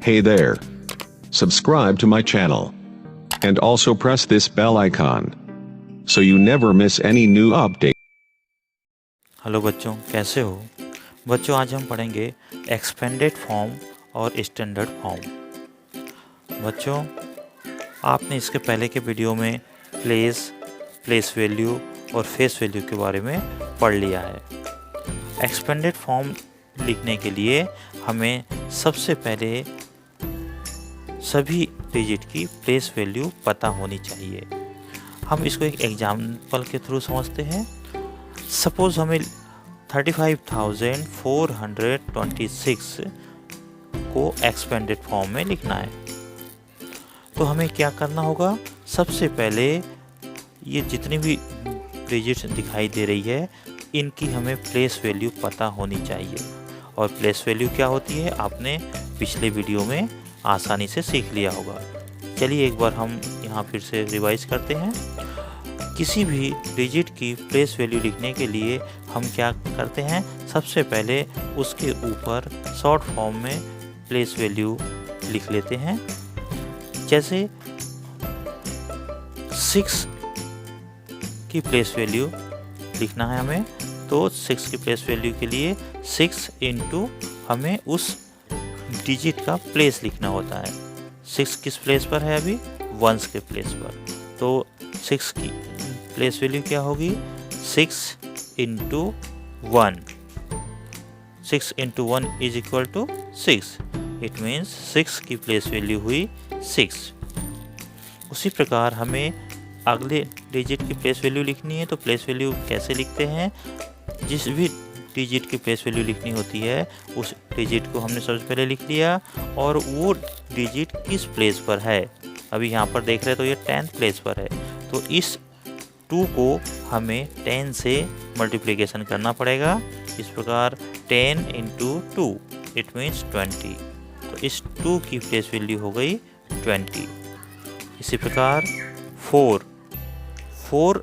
Hey there. Subscribe to my channel. And also press this bell icon. So you never miss any new update. Hello बच्चों, कैसे हो बच्चों। आज हम पढ़ेंगे एक्सपेंडेड फॉर्म और स्टैंडर्ड फॉर्म। बच्चों, आपने इसके पहले के वीडियो में प्लेस वैल्यू और फेस वैल्यू के बारे में पढ़ लिया है। एक्सपेंडेड फॉर्म लिखने के लिए हमें सबसे पहले सभी डिजिट की प्लेस वैल्यू पता होनी चाहिए। हम इसको एक एग्जाम्पल के थ्रू समझते हैं। सपोज हमें 35,426 को एक्सपेंडेड फॉर्म में लिखना है, तो हमें क्या करना होगा। सबसे पहले ये जितनी भी डिजिट दिखाई दे रही है, इनकी हमें प्लेस वैल्यू पता होनी चाहिए। और प्लेस वैल्यू क्या होती है, आपने पिछले वीडियो में आसानी से सीख लिया होगा। चलिए एक बार हम यहाँ फिर से रिवाइज करते हैं। किसी भी डिजिट की प्लेस वैल्यू लिखने के लिए हम क्या करते हैं, सबसे पहले उसके ऊपर शॉर्ट फॉर्म में प्लेस वैल्यू लिख लेते हैं। जैसे 6 की प्लेस वैल्यू लिखना है हमें, तो 6 की प्लेस वैल्यू के लिए 6 इंटू हमें उस डिजिट का प्लेस लिखना होता है। 6 किस प्लेस पर है, अभी 1s के प्लेस पर। तो 6 की प्लेस वैल्यू क्या होगी, 6 into 1। 6 into 1 is equal to 6। It means 6 की प्लेस वैल्यू हुई 6। उसी प्रकार हमें अगले डिजिट की प्लेस वैल्यू लिखनी है, तो प्लेस वैल्यू कैसे लिखते हैं। जिस भी डिजिट की प्लेस वैल्यू लिखनी होती है, उस डिजिट को हमने सबसे पहले लिख लिया, और वो डिजिट किस प्लेस पर है। अभी यहाँ पर देख रहे हैं तो ये 10th प्लेस पर है, तो इस 2 को हमें 10 से मल्टीप्लिकेशन करना पड़ेगा। इस प्रकार 10 इंटू 2 इट मीन्स 20। तो इस 2 की प्लेस वैल्यू हो गई 20। इसी प्रकार 4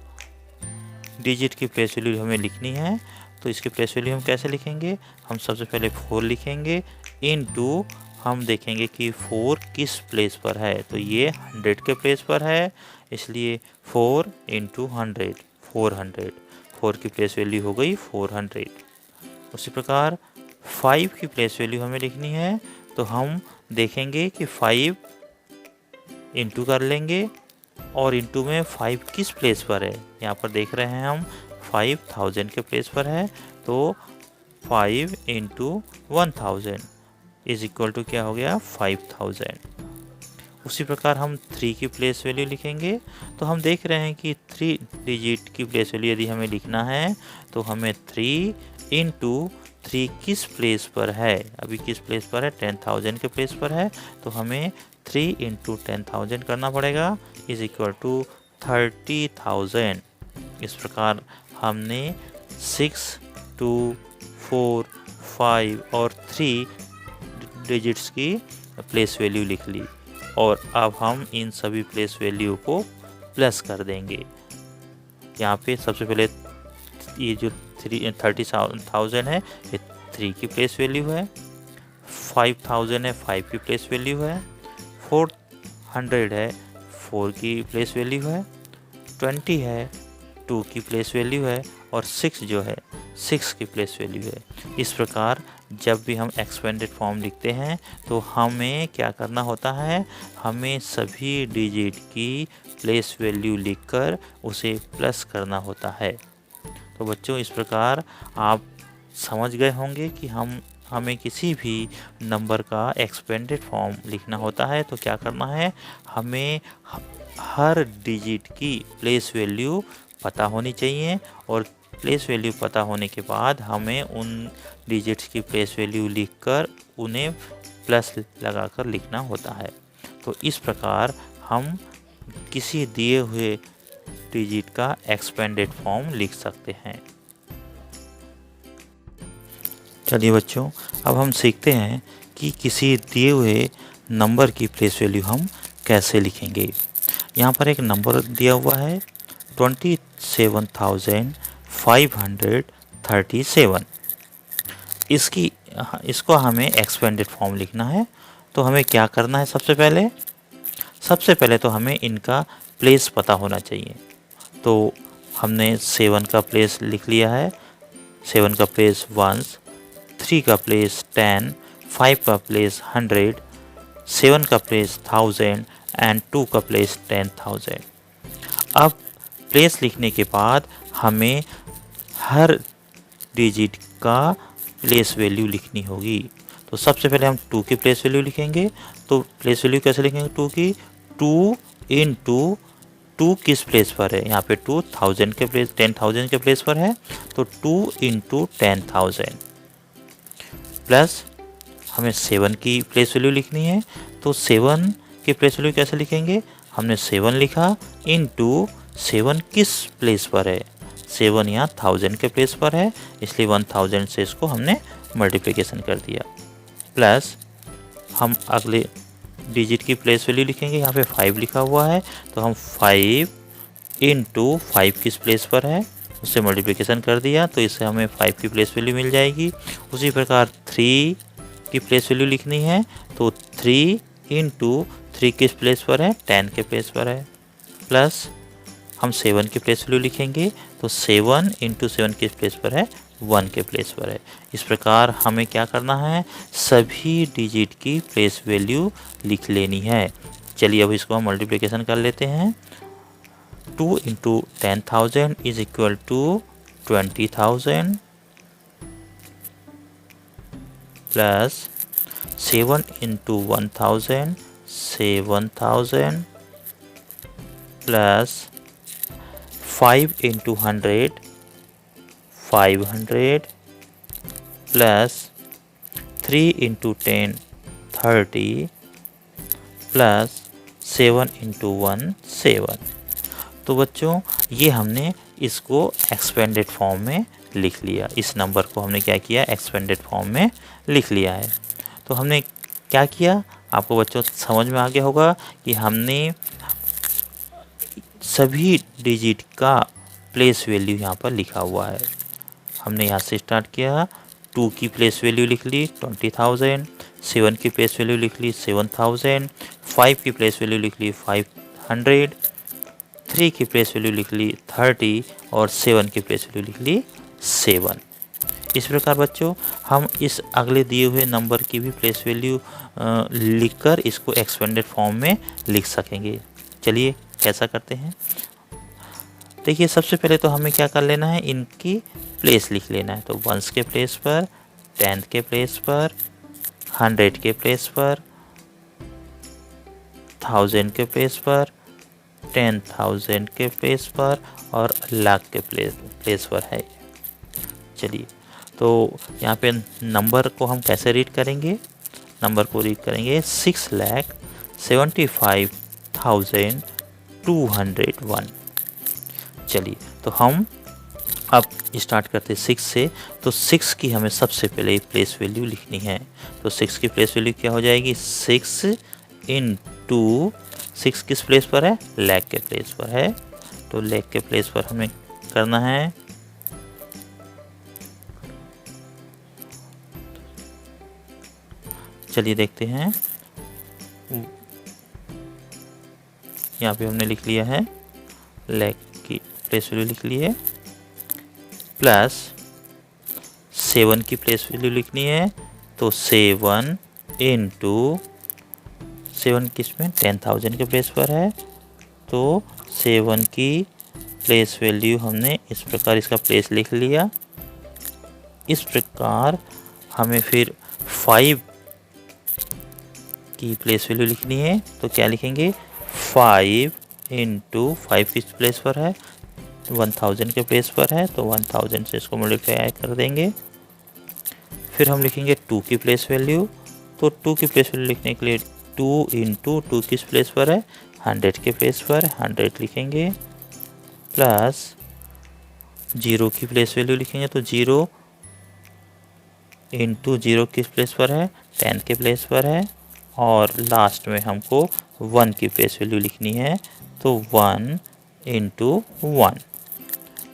डिजिट की प्लेस वैल्यू हमें लिखनी है, तो इसकी प्लेस वैल्यू हम कैसे लिखेंगे। हम सबसे पहले 4 लिखेंगे, इनटू हम देखेंगे कि 4 किस प्लेस पर है, तो ये 100 के प्लेस पर है, इसलिए 4 इंटू 100 400। 4 की प्लेस वैल्यू हो गई 400। उसी प्रकार 5 की प्लेस वैल्यू हमें लिखनी है, तो हम देखेंगे कि 5 इंटू कर लेंगे, और इंटू में 5 किस प्लेस पर है। यहाँ पर देख रहे हैं हम 5000 के प्लेस पर है, तो 5 इंटू 1000 इज इक्वल टू क्या हो गया, 5000। उसी प्रकार हम 3 की प्लेस वैल्यू लिखेंगे, तो हम देख रहे हैं कि 3 डिजिट की प्लेस वैल्यू यदि हमें लिखना है, तो हमें 3 इंटू 3 किस प्लेस पर है। अभी किस प्लेस पर है, 10,000 के प्लेस पर है, तो हमें 3 इंटू 10,000 करना पड़ेगा, इज इक्वल टू 30,000। इस प्रकार हमने 6, 2, 4, 5 और 3 डिजिट्स की प्लेस वैल्यू लिख ली, और अब हम इन सभी प्लेस वैल्यू को प्लस कर देंगे। यहाँ पे सबसे पहले ये जो 30,000 है, ये 3 की प्लेस वैल्यू है, 5,000 है, 5 की प्लेस वैल्यू है, 400 है, 4 की प्लेस वैल्यू है, 20 है, 2 की प्लेस वैल्यू है, और 6 जो है 6 की प्लेस वैल्यू है। इस प्रकार जब भी हम एक्सपेंडेड फॉर्म लिखते हैं, तो हमें क्या करना होता है, हमें सभी डिजिट की प्लेस वैल्यू लिखकर उसे प्लस करना होता है। तो बच्चों, इस प्रकार आप समझ गए होंगे कि हमें किसी भी नंबर का एक्सपेंडेड फॉर्म लिखना होता है, तो क्या करना है, हमें हर डिजिट की प्लेस वैल्यू पता होनी चाहिए, और प्लेस वैल्यू पता होने के बाद हमें उन डिजिट्स की प्लेस वैल्यू लिखकर उन्हें प्लस लगाकर लिखना होता है। तो इस प्रकार हम किसी दिए हुए डिजिट का एक्सपेंडेड फॉर्म लिख सकते हैं। चलिए बच्चों, अब हम सीखते हैं कि किसी दिए हुए नंबर की प्लेस वैल्यू हम कैसे लिखेंगे। यहाँ पर एक नंबर दिया हुआ है 27,537। इसको हमें एक्सपेंडेड फॉर्म लिखना है, तो हमें क्या करना है? सबसे पहले तो हमें इनका प्लेस पता होना चाहिए। तो हमने 7 का प्लेस लिख लिया है। 7 का प्लेस 1, 3 का प्लेस 10, 5 का प्लेस 100, 7 का प्लेस 1000 एंड 2 का प्लेस 10,000। अब प्लेस लिखने के बाद हमें हर डिजिट का प्लेस वैल्यू लिखनी होगी। तो सबसे पहले हम 2 की प्लेस वैल्यू लिखेंगे। तो प्लेस वैल्यू कैसे लिखेंगे 2 की? 2 इंटू 2 किस प्लेस पर है? यहाँ पे 2000 के प्लेस 10,000 के प्लेस पर है, तो 2 इंटू 10,000 प्लस हमें 7 की प्लेस वैल्यू लिखनी है। तो 7 की प्लेस वैल्यू कैसे लिखेंगे? हमने 7 लिखा इंटू 7 किस प्लेस पर है? 7 यहाँ 1000 के प्लेस पर है, इसलिए 1000 से इसको हमने मल्टीप्लिकेशन कर दिया। प्लस हम अगले डिजिट की प्लेस वैल्यू लिखेंगे। यहाँ पे 5 लिखा हुआ है, तो हम 5 इंटू 5 किस प्लेस पर है उससे मल्टीप्लिकेशन कर दिया, तो इससे हमें 5 की प्लेस वैल्यू मिल जाएगी। उसी प्रकार 3 की प्लेस वैल्यू लिखनी है, तो 3 इंटू 3 किस प्लेस पर है? 10 के प्लेस पर है। प्लस हम 7 की प्लेस वैल्यू लिखेंगे, तो 7 इंटू 7 किस प्लेस पर है? 1 के प्लेस पर है। इस प्रकार हमें क्या करना है? सभी डिजिट की प्लेस वैल्यू लिख लेनी है। चलिए अब इसको हम मल्टीप्लिकेशन कर लेते हैं। 2 into 10,000 is equal to 20,000 plus 7 into 1000 7,000 plus 5 into 100 500 plus 3 into 10 30 plus 7 into 1 7। तो बच्चों ये हमने इसको एक्सपेंडेड फॉर्म में लिख लिया। इस नंबर को हमने क्या किया? एक्सपेंडेड फॉर्म में लिख लिया है। तो हमने क्या किया? आपको बच्चों समझ में आ गया होगा कि हमने सभी डिजिट का प्लेस वैल्यू यहाँ पर लिखा हुआ है। हमने यहाँ से स्टार्ट किया, 2 की प्लेस वैल्यू लिख ली 20,000, 7 की प्लेस वैल्यू लिख ली 7,000, 5 की प्लेस वैल्यू लिख ली 500, 3 की प्लेस वैल्यू लिख ली 30 और 7 की प्लेस वैल्यू लिख ली 7। इस प्रकार बच्चों हम इस अगले दिए हुए नंबर की भी प्लेस वैल्यू लिखकर इसको एक्सपेंडेड फॉर्म में लिख सकेंगे। चलिए कैसा करते हैं? देखिए सबसे पहले तो हमें क्या कर लेना है? इनकी प्लेस लिख लेना है। तो 1 के प्लेस पर, 10 के प्लेस पर, 100 के प्लेस पर, 1000 के प्लेस पर, 10,000 के प्लेस पर और लाख के प्लेस पर है। चलिए तो यहाँ पे नंबर को हम कैसे रीड करेंगे? नंबर को रीड करेंगे 6,75,201। चलिए तो हम अब स्टार्ट करते 6 से। तो 6 की हमें सबसे पहले प्लेस वैल्यू लिखनी है। तो 6 की प्लेस वैल्यू क्या हो जाएगी? 6 इंटू 6 किस प्लेस पर है? लाख के प्लेस पर है, तो लाख के प्लेस पर हमें करना है। चलिए देखते हैं, यहाँ पे हमने लिख लिया है लाख की प्लेस वैल्यू लिख ली है, प्लस 7 की प्लेस वैल्यू लिखनी है। तो 7 इंटू 7 किस में? 10,000 के प्लेस पर है, तो 7 की प्लेस वैल्यू हमने इस प्रकार इसका प्लेस लिख लिया। इस प्रकार हमें फिर 5 की प्लेस वैल्यू लिखनी है। तो क्या लिखेंगे? 5 इंटू 5 किस प्लेस पर है? 1000 के प्लेस पर है, तो 1000 से इसको मल्टीप्लाई कर देंगे। फिर हम लिखेंगे 2 की प्लेस वैल्यू। तो 2 की प्लेस वैल्यू लिखने के लिए 2 इंटू 2 किस प्लेस पर है? 100 के प्लेस पर 100 लिखेंगे, प्लस 0 की प्लेस वैल्यू लिखेंगे। तो 0 इंटू 0 किस प्लेस पर है? 10 के प्लेस पर है, और लास्ट में हमको 1 की प्लेस वैल्यू लिखनी है। तो 1 इंटू 1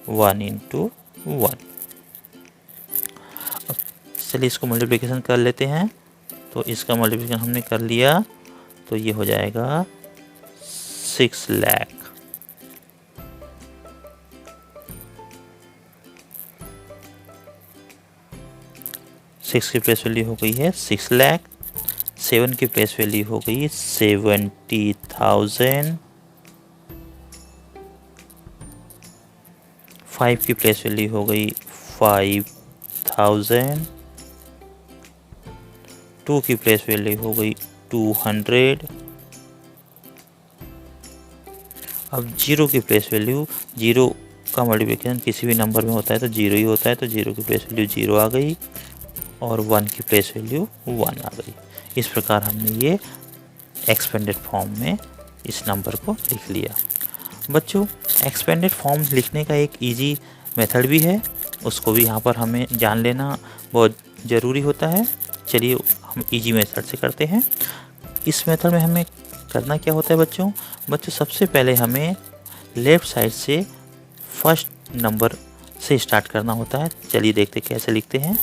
1 इंटू 1। चलिए इसको मल्टीप्लिकेशन कर लेते हैं। तो इसका मल्टीप्लिकेशन हमने कर लिया, तो ये हो जाएगा 6 लाख। सिक्स की प्लेस वैल्यू हो गई है 6 लाख। 7 की प्लेस वैल्यू हो गई 70,000। 5 की प्लेस वैल्यू हो गई 5,000। 2 की प्लेस वैल्यू हो गई 200। अब 0 की प्लेस वैल्यू, 0 का मल्टीप्लिकेशन किसी भी नंबर में होता है तो 0 ही होता है, तो 0 की प्लेस वैल्यू 0 आ गई और 1 की प्लेस वैल्यू 1 आ गई। इस प्रकार हमने ये एक्सपेंडेड फॉर्म में इस नंबर को लिख लिया। बच्चों, एक्सपेंडेड फॉर्म लिखने का एक इजी मेथड भी है, उसको भी यहाँ पर हमें जान लेना बहुत ज़रूरी होता है। चलिए हम इजी मेथड से करते हैं। इस मेथड में हमें करना क्या होता है बच्चों, सबसे पहले हमें लेफ़्ट साइड से फर्स्ट नंबर से स्टार्ट करना होता है। चलिए देखते कैसे लिखते हैं।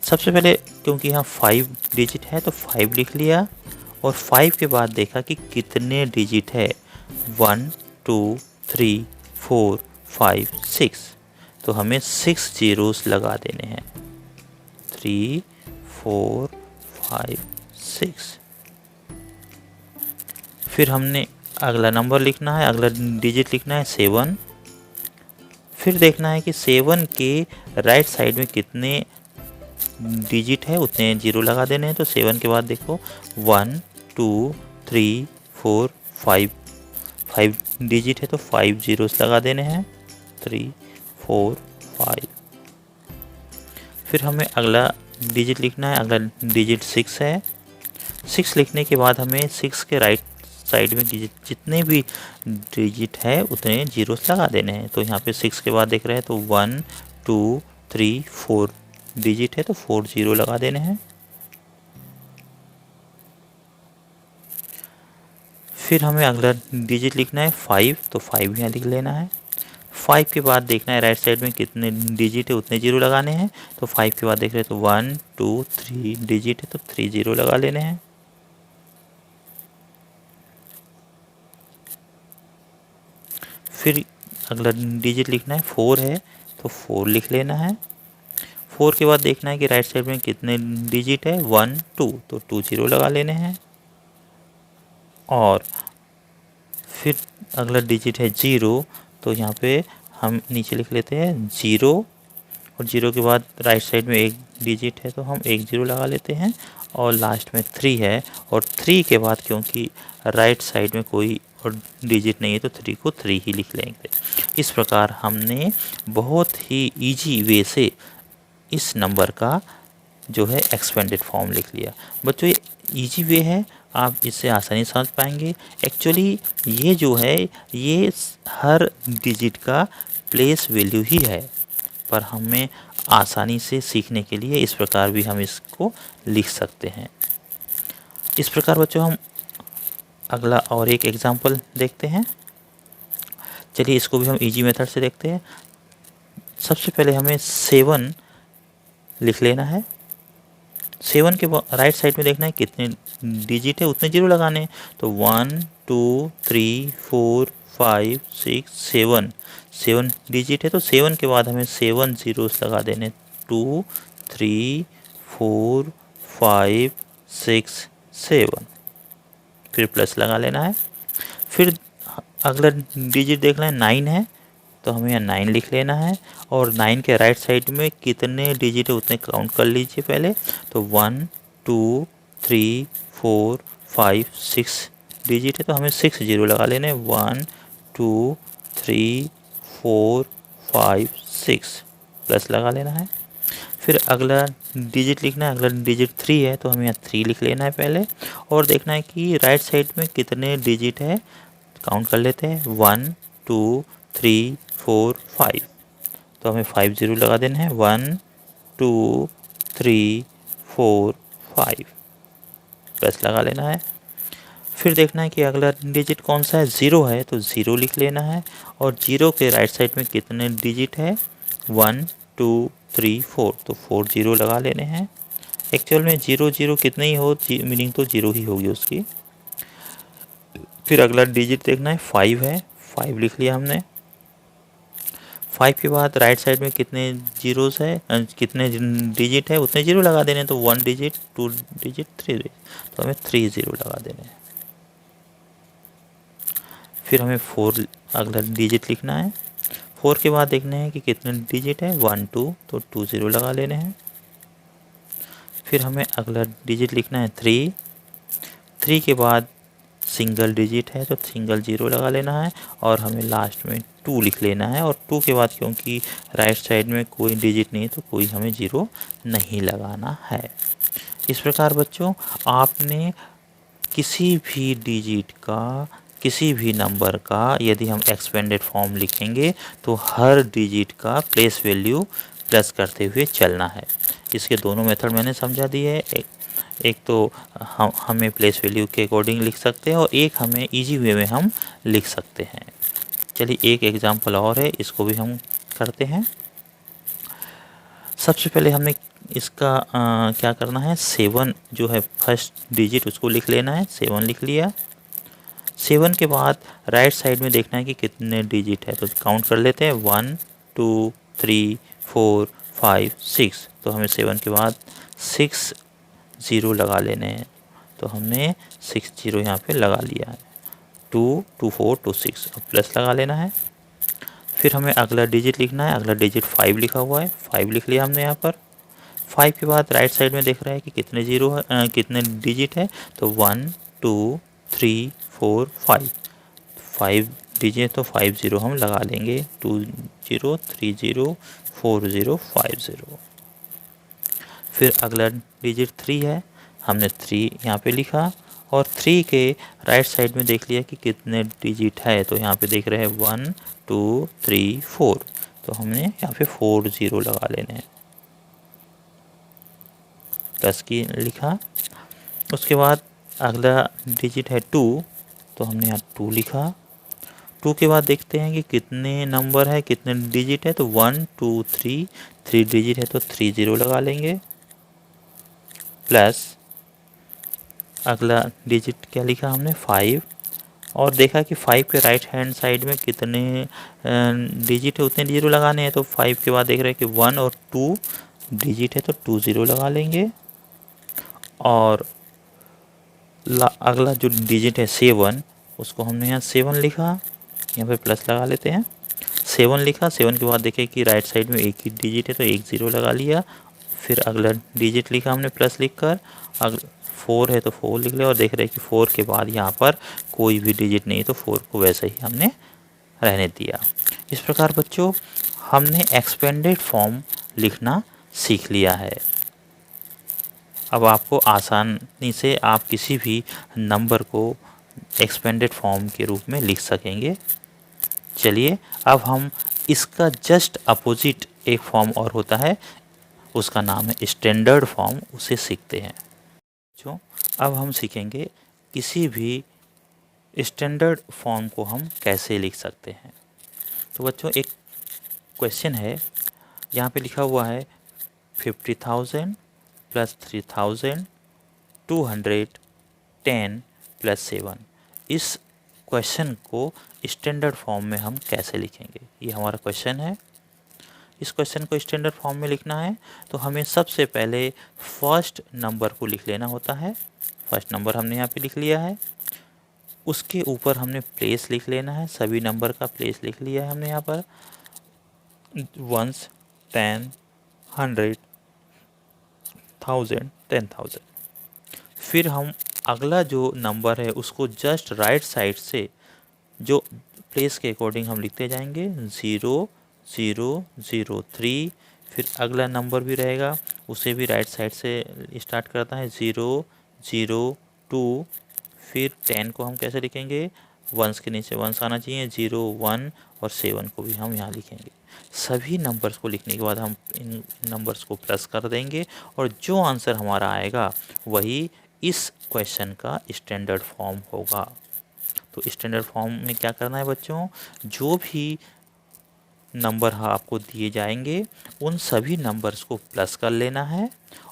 सबसे पहले क्योंकि यहाँ 5 डिजिट है तो 5 लिख लिया और 5 के बाद देखा कि कितने डिजिट है, 1 2 3 4 5 6, तो हमें 6 zeros लगा देने हैं, 3 4 5 6। फिर हमने अगला नंबर लिखना है, अगला डिजिट लिखना है 7। फिर देखना है कि 7 के राइट साइड में कितने डिजिट है, उतने 0 लगा देने हैं। तो 7 के बाद देखो 1 2 3 4 5 5 डिजिट है तो 5 zeros लगा देने हैं, 3 4 5। फिर हमें अगला डिजिट लिखना है, अगला डिजिट 6 है। 6 लिखने के बाद हमें 6 के राइट साइड में जितने भी डिजिट है उतने जीरोस लगा देने हैं। तो यहाँ पे 6 के बाद देख रहे हैं तो 1 2 3 4 डिजिट है तो 4 0 लगा देने हैं। फिर हमें अगला डिजिट लिखना है 5, तो 5 यहाँ लिख लेना है। 5 के बाद देखना है राइट साइड में कितने डिजिट है उतने 0 लगाने हैं। तो 5 के बाद देख रहे हैं तो 1 2 3 डिजिट है तो 3 0 लगा लेने हैं। फिर अगला डिजिट लिखना है 4 है तो 4 लिख लेना है। 4 के बाद देखना है कि राइट साइड में कितने डिजिट है, 1 2, तो 2 0 लगा लेने हैं। और फिर अगला डिजिट है 0, तो यहाँ पे हम नीचे लिख लेते हैं 0 और 0 के बाद राइट साइड में एक डिजिट है तो हम 1 0 लगा लेते हैं। और लास्ट में 3 है और 3 के बाद क्योंकि राइट साइड में कोई और डिजिट नहीं है तो 3 को 3 ही लिख लेंगे। इस प्रकार हमने बहुत ही इजी वे से इस नंबर का जो है एक्सपेंडेड फॉर्म लिख लिया। बच्चों, ये इजी वे है, आप इससे आसानी समझ पाएंगे। एक्चुअली ये जो है ये हर डिजिट का प्लेस वैल्यू ही है, पर हमें आसानी से सीखने के लिए इस प्रकार भी हम इसको लिख सकते हैं। इस प्रकार बच्चों हम अगला और एक एग्जांपल देखते हैं। चलिए इसको भी हम इजी मेथड से देखते हैं। सबसे पहले हमें 7 लिख लेना है। 7 के राइट साइड में देखना है कितने डिजिट है उतने 0 लगाने हैं। तो 1 2 3 4 5 6 7 7 डिजिट है तो 7 के बाद हमें 7 zeros लगा देने, 2 3 4 5 6 7, फिर प्लस लगा लेना है। फिर अगला डिजिट देखना है 9 है तो हमें यहाँ 9 लिख लेना है और 9 के राइट साइड में कितने डिजिट है उतने काउंट कर लीजिए पहले। तो 1 2 3 4 5 6 डिजिट है तो हमें 6 0 लगा लेने, 1 2 3 4 5 6, प्लस लगा लेना है। फिर अगला डिजिट लिखना है, अगला डिजिट 3 है तो हमें यहाँ 3 लिख लेना है पहले और देखना है कि राइट साइड में कितने डिजिट है, काउंट कर लेते हैं 1 2 3 4 5, तो हमें 5 0 लगा देना है, 1 2 3 4 5, प्लस लगा लेना है। फिर देखना है कि अगला डिजिट कौन सा है, 0 है तो 0 लिख लेना है और 0 के राइट साइड में कितने डिजिट है, 1 2 3 4, तो 4 0 लगा लेने हैं। एक्चुअल में 0 0 कितने ही हो, मीनिंग तो 0 ही होगी उसकी। फिर अगला डिजिट देखना है, 5 है, 5 लिख लिया हमने। 5 के बाद राइट साइड में कितने जीरोस है, कितने डिजिट है उतने जीरो लगा देने हैं। तो 1 डिजिट, 2 डिजिट, 3 डिजिट, तो हमें 3 जीरो लगा देने हैं। फिर हमें 4 अगला डिजिट लिखना है। 4 के बाद देखना है कि कितने डिजिट है, 1 2, तो 2 जीरो लगा लेने हैं। फिर हमें अगला डिजिट लिखना है 3। 3 के बाद सिंगल डिजिट है तो सिंगल जीरो लगा लेना है, और हमें लास्ट में 2 लिख लेना है। और 2 के बाद क्योंकि राइट साइड में कोई डिजिट नहीं है तो कोई हमें जीरो नहीं लगाना है। इस प्रकार बच्चों आपने किसी भी डिजिट का, किसी भी नंबर का यदि हम एक्सपेंडेड फॉर्म लिखेंगे तो हर डिजिट का प्लेस वैल्यू प्लस करते हुए चलना है। इसके दोनों मेथड मैंने समझा दिए है। एक तो हमें प्लेस वैल्यू के अकॉर्डिंग लिख सकते हैं, और एक हमें इजी वे में हम लिख सकते हैं। चलिए एक एग्जांपल और है, इसको भी हम करते हैं। सबसे पहले हमें इसका क्या करना है, 7 जो है फर्स्ट डिजिट उसको लिख लेना है। 7 लिख लिया। 7 के बाद राइट साइड में देखना है कि कितने डिजिट है, तो काउंट कर लेते हैं 1 2 3 4 5 6। तो हमें 7 के बाद 6 ज़ीरो लगा लेने हैं। तो हमने 6 ज़ीरो यहाँ पे लगा लिया है। 2 2 4 2 6, अब प्लस लगा लेना है। फिर हमें अगला डिजिट लिखना है। अगला डिजिट 5 लिखा हुआ है, 5 लिख लिया हमने यहाँ पर। 5 के बाद राइट साइड में देख रहा है कि कितने जीरो है, कितने डिजिट है, तो 1 2 3 4 5। 5 डिजिट तो 5 ज़ीरो हम लगा लेंगे। 2 0 3 0 4 0 5 0। फिर अगला डिजिट 3 है, हमने 3 यहाँ पे लिखा। और 3 के राइट साइड में देख लिया कि कितने डिजिट है, तो यहाँ पे देख रहे हैं 1 2 3 4। तो हमने यहाँ पे 4 ज़ीरो लगा लेने हैं, प्लस की लिखा। उसके बाद अगला डिजिट है 2, तो हमने यहाँ 2 लिखा। 2 के बाद देखते हैं कि कितने नंबर है, कितने डिजिट है, तो 1 2 3, 3 डिजिट है तो 3 ज़ीरो लगा लेंगे, प्लस अगला डिजिट क्या लिखा हमने 5। और देखा कि 5 के राइट हैंड साइड में कितने डिजिट है उतने जीरो लगाने हैं। तो 5 के बाद देख रहे हैं कि 1 और 2 डिजिट है तो 2 ज़ीरो लगा लेंगे। और अगला जो डिजिट है 7, उसको हमने यहाँ 7 लिखा, यहाँ पे प्लस लगा लेते हैं। 7 लिखा। 7 के बाद देखें कि राइट साइड में एक ही डिजिट है तो 1 ज़ीरो लगा लिया। फिर अगला डिजिट लिखा हमने प्लस लिख कर। 4 है तो 4 लिख लिया, और देख रहे हैं कि 4 के बाद यहाँ पर कोई भी डिजिट नहीं, तो 4 को वैसे ही हमने रहने दिया। इस प्रकार बच्चों हमने एक्सपेंडेड फॉर्म लिखना सीख लिया है। अब आपको आसानी से आप किसी भी नंबर को एक्सपेंडेड फॉर्म के रूप में लिख सकेंगे। चलिए अब हम इसका जस्ट अपोजिट एक फॉर्म और होता है, उसका नाम है स्टैंडर्ड फॉर्म, उसे सीखते हैं। जो अब हम सीखेंगे किसी भी स्टैंडर्ड फॉर्म को हम कैसे लिख सकते हैं। तो बच्चों एक क्वेश्चन है, यहाँ पे लिखा हुआ है 50,000 प्लस 3,000 210 प्लस 7। इस क्वेश्चन को स्टैंडर्ड फॉर्म में हम कैसे लिखेंगे, ये हमारा क्वेश्चन है। इस क्वेश्चन को स्टैंडर्ड फॉर्म में लिखना है तो हमें सबसे पहले फर्स्ट नंबर को लिख लेना होता है। फर्स्ट नंबर हमने यहाँ पे लिख लिया है। उसके ऊपर हमने प्लेस लिख लेना है, सभी नंबर का प्लेस लिख लिया है हमने यहाँ पर, 1 10 100 1000 10,000। फिर हम अगला जो नंबर है उसको जस्ट राइट साइड से जो प्लेस के अकॉर्डिंग हम लिखते जाएंगे, 0 0 0 3। फिर अगला नंबर भी रहेगा, उसे भी राइट साइड से स्टार्ट करता है, 0 0 2। फिर 10 को हम कैसे लिखेंगे, 1 के नीचे 1 आना चाहिए, 0 1, और 7 को भी हम यहाँ लिखेंगे। सभी नंबर्स को लिखने के बाद हम इन नंबर्स को प्लस कर देंगे, और जो आंसर हमारा आएगा वही इस क्वेश्चन का स्टैंडर्ड फॉर्म होगा। तो स्टैंडर्ड फॉर्म में क्या करना है बच्चों, जो भी नंबर आपको दिए जाएंगे उन सभी नंबर्स को प्लस कर लेना है,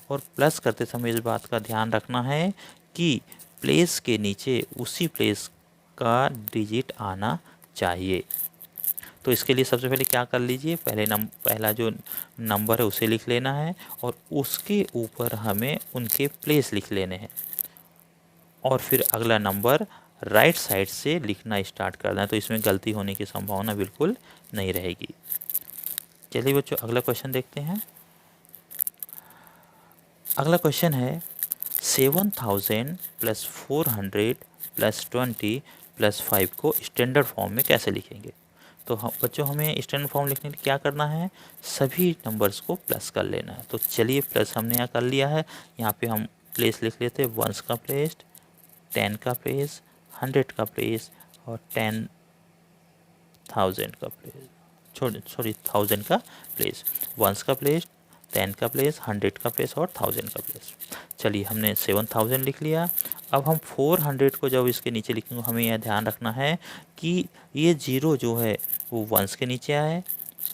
और प्लस करते समय इस बात का ध्यान रखना है कि प्लेस के नीचे उसी प्लेस का डिजिट आना चाहिए। तो इसके लिए सबसे पहले क्या कर लीजिए, पहला जो नंबर है उसे लिख लेना है और उसके ऊपर हमें उनके प्लेस लिख लेने हैं और फिर अगला नंबर राइट साइड से लिखना स्टार्ट करना है। तो इसमें गलती होने की संभावना बिल्कुल नहीं रहेगी। चलिए बच्चों अगला क्वेश्चन देखते हैं। अगला क्वेश्चन है 7000 प्लस 400 प्लस 20 प्लस 5 को स्टैंडर्ड फॉर्म में कैसे लिखेंगे। तो हम बच्चों हमें स्टैंडर्ड फॉर्म लिखने के लिए क्या करना है, सभी नंबर्स को प्लस कर लेना है। तो चलिए प्लस हमने यहाँ कर लिया है। यहाँ पे हम प्लेस लिख लेते हैं, 1s का प्लेस, 10 का प्लेस, 100 का प्लेस और 10,000 का प्लेस, सॉरी 1000 का प्लेस, 1s का प्लेस, 10 का प्लेस, 100 का प्लेस और 1000 का प्लेस। चलिए हमने 7000 लिख लिया। अब हम 400 को जब इसके नीचे लिखेंगे हमें यह ध्यान रखना है कि ये जीरो जो है वो 1s के नीचे आए,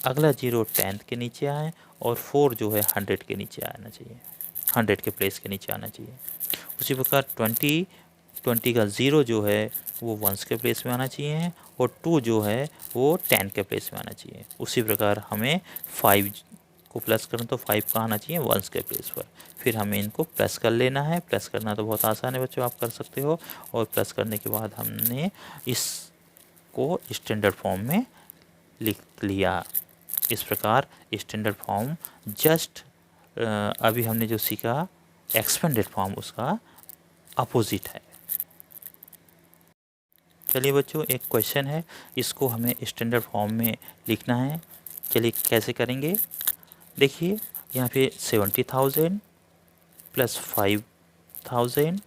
अगला जीरो 10th के नीचे आए और 4 जो है 100 के नीचे आना चाहिए, 100 के प्लेस के नीचे आना चाहिए। उसी प्रकार 20 का ज़ीरो जो है वो 1s के प्लेस में आना चाहिए और 2 जो है वो 10 के प्लेस में आना चाहिए। उसी प्रकार हमें 5 को प्लस करें तो 5 का आना चाहिए 1s के प्लेस पर। फिर हमें इनको प्लस कर लेना है। प्लस करना तो बहुत आसान है बच्चों, आप कर सकते हो। और प्लस करने के बाद हमने इसको स्टैंडर्ड फॉर्म में लिख लिया। इस प्रकार स्टैंडर्ड फॉर्म जस्ट अभी हमने जो सीखा एक्सपेंडेड फॉर्म उसका अपोजिट है। चलिए बच्चों एक क्वेश्चन है, इसको हमें स्टैंडर्ड फॉर्म में लिखना है। चलिए कैसे करेंगे, देखिए यहाँ पे 70,000 प्लस 5,000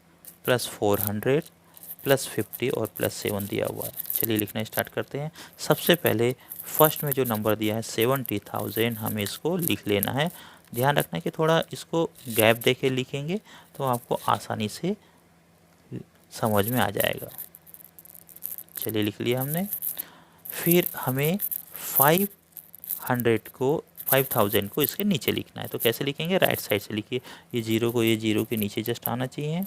प्लस 400 प्लस 50 और प्लस 7 दिया हुआ है। चलिए लिखना स्टार्ट करते हैं। सबसे पहले फर्स्ट में जो नंबर दिया है 70,000 हमें इसको लिख लेना है। ध्यान रखना कि थोड़ा इसको गैप देके लिखेंगे तो आपको आसानी से समझ में आ जाएगा। चलिए लिख लिया हमने। फिर हमें 5,000 को इसके नीचे लिखना है। तो कैसे लिखेंगे, राइट साइड से लिखिए। ये जीरो के नीचे जस्ट आना चाहिए,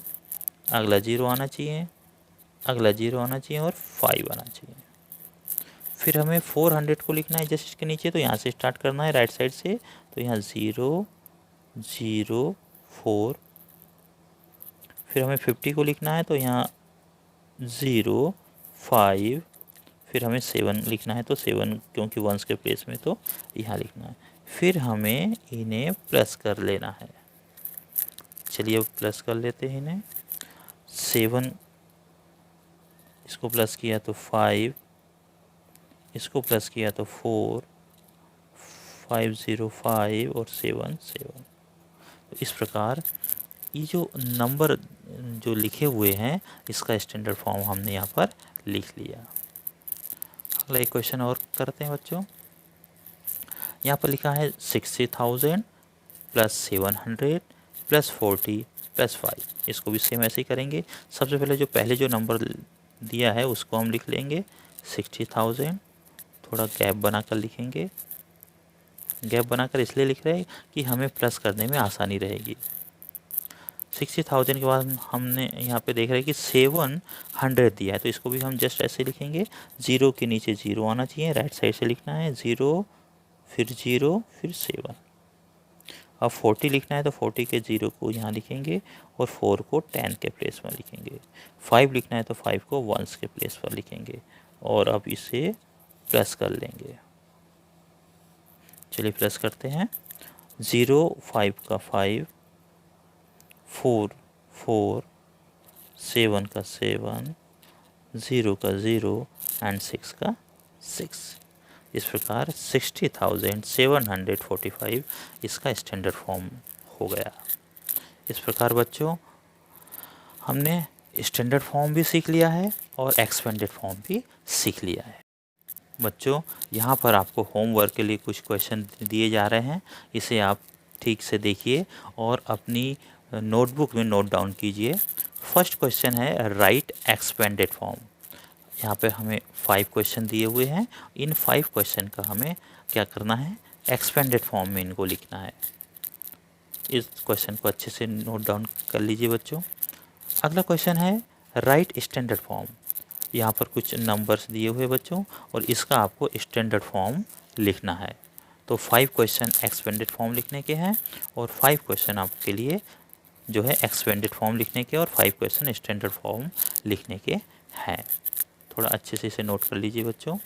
अगला जीरो आना चाहिए, अगला जीरो आना चाहिए और 5 आना चाहिए। फिर हमें 400 को लिखना है जस्ट इसके नीचे। तो यहाँ से स्टार्ट करना है राइट साइड से। तो यहाँ 0 0 4। फिर हमें 50 को लिखना है तो यहाँ 0 5। फिर हमें 7 लिखना है तो 7 क्योंकि 1s के प्लेस में तो यहाँ लिखना है। फिर हमें इन्हें प्लस कर लेना है। चलिए अब प्लस कर लेते हैं इन्हें। 7 इसको प्लस किया तो 5, इसको प्लस किया तो 4, 5 0 5 और 7 7। तो इस प्रकार ये जो नंबर जो लिखे हुए हैं इसका स्टैंडर्ड फॉर्म हमने यहाँ पर लिख लिया। अगला एक क्वेश्चन और करते हैं बच्चों। यहाँ पर लिखा है 60,000 प्लस 700 प्लस 40 प्लस 5। इसको भी सेम ऐसे ही करेंगे। सबसे पहले जो जो नंबर दिया है उसको हम लिख लेंगे 60,000। थोड़ा गैप बनाकर लिखेंगे। गैप बनाकर इसलिए लिख रहे हैं कि हमें प्लस करने में आसानी रहेगी। 60,000 के बाद हमने यहाँ पे देख रहे हैं कि 700 दिया है तो इसको भी हम जस्ट ऐसे लिखेंगे। जीरो के नीचे जीरो आना चाहिए, राइट साइड से लिखना है। 0 फिर 0 फिर 7। अब 40 लिखना है तो 40 के 0 को यहाँ लिखेंगे और 4 को 10 के प्लेस पर लिखेंगे। 5 लिखना है तो 5 को 1s के प्लेस पर लिखेंगे और अब इसे प्लस कर लेंगे। चलिए प्लस करते हैं। 0 5 का 5, 4 4, 7 का 7, 0 का 0 एंड 6 का 6। इस प्रकार 60,745 इसका स्टैंडर्ड फॉर्म हो गया। इस प्रकार बच्चों हमने स्टैंडर्ड फॉर्म भी सीख लिया है और एक्सपेंडेड फॉर्म भी सीख लिया है। बच्चों यहाँ पर आपको होमवर्क के लिए कुछ क्वेश्चन दिए जा रहे हैं, इसे आप ठीक से देखिए और अपनी नोटबुक में नोट डाउन कीजिए। फर्स्ट क्वेश्चन है राइट एक्सपेंडेड फॉर्म। यहाँ पे हमें 5 क्वेश्चन दिए हुए हैं। इन 5 क्वेश्चन का हमें क्या करना है, एक्सपेंडेड फॉर्म में इनको लिखना है। इस क्वेश्चन को अच्छे से नोट डाउन कर लीजिए बच्चों। अगला क्वेश्चन है राइट स्टैंडर्ड फॉर्म। यहाँ पर कुछ नंबर्स दिए हुए बच्चों और इसका आपको स्टैंडर्ड फॉर्म लिखना है। तो 5 क्वेश्चन एक्सपेंडेड फॉर्म लिखने के हैं और 5 क्वेश्चन आपके लिए जो है एक्सपेंडेड फॉर्म लिखने के और 5 क्वेश्चन स्टैंडर्ड फॉर्म लिखने के हैं। थोड़ा अच्छे से इसे नोट कर लीजिए बच्चों।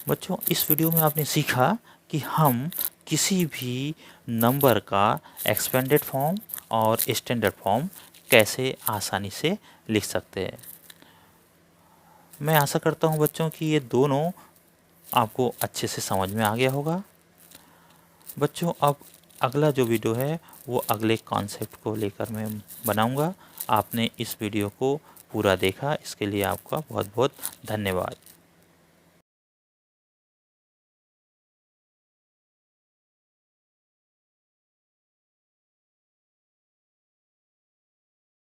बच्चों इस वीडियो में आपने सीखा कि हम किसी भी नंबर का एक्सपेंडेड फॉर्म और स्टैंडर्ड फॉर्म कैसे आसानी से लिख सकते हैं। मैं आशा करता हूं बच्चों कि ये दोनों आपको अच्छे से समझ में आ गया होगा। बच्चों अब अगला जो वीडियो है वो अगले कॉन्सेप्ट को लेकर मैं बनाऊंगा। आपने इस वीडियो को पूरा देखा, इसके लिए आपका बहुत बहुत धन्यवाद।